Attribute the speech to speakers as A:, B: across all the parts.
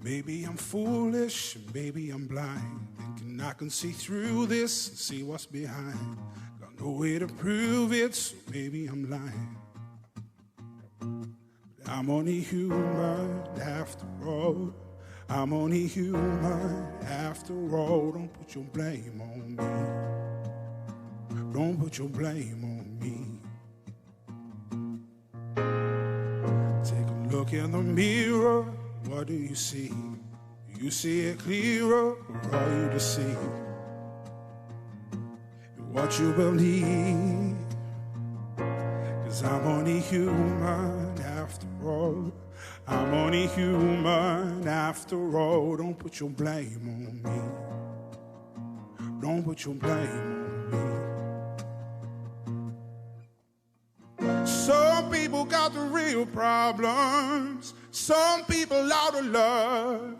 A: Maybe I'm foolish, maybe I'm blind, thinking I can see through this and see what's behind. Got no way to prove it, so maybe I'm lying. But I'm only human after all. I'm only human after all. Don't put your blame on me. Don't put your blame on me. Take a look in the mirror. What do you see? Do you see it clearer, or are you deceived in what you believe? 'Cause I'm only human after all. I'm only human after all. Don't put your blame on me. Don't put your blame on me. Some people got the real problems. Some people out of love.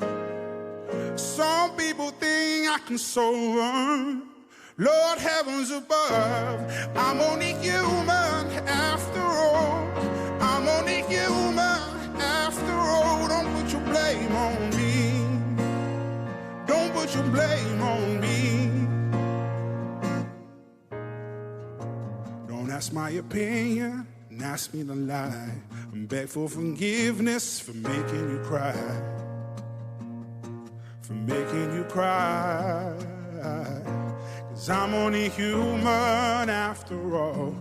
A: Some people think I can solve them. Lord heavens above. I'm only human after all. I'm only human after all. Don't put your blame on me. Don't put your blame on me. Don't ask my opinion and ask me to lie. And beg for forgiveness for making you cry. For making you cry. 'Cause I'm only human after all.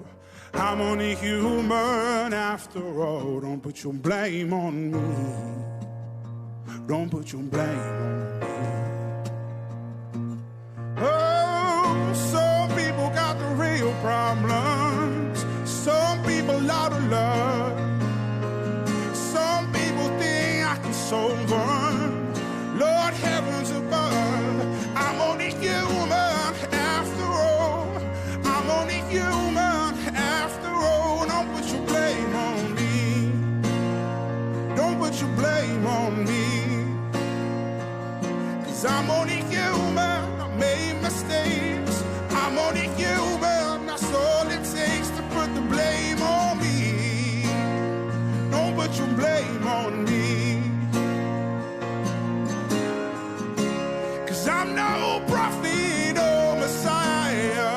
A: I'm only human after all. Don't put your blame on me. Don't put your blame on me. Oh, some people got the real problems. Some people out of love. Some people think I can solve them. Lord heavens above. I'm only human after all. I'm only human after all. Don't put your blame on me. Don't put your blame on me. 'Cause I'm only human. I made mistakes. I'm only human. That's all it takes to put the blame on me. Don't put your blame on me. 'Cause I'm no prophet or Messiah.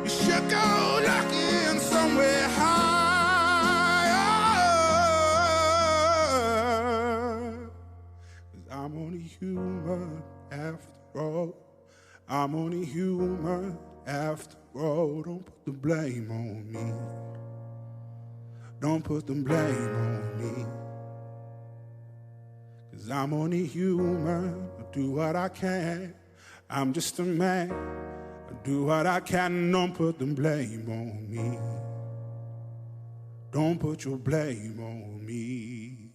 A: You should go looking somewhere higher. 'Cause I'm only human after all. I'm only human after all. Don't put the blame on me. Don't put the blame on me. 'Cause I'm only human. I do what I can. I'm just a man. I do what I can. Don't put the blame on me. Don't put your blame on me.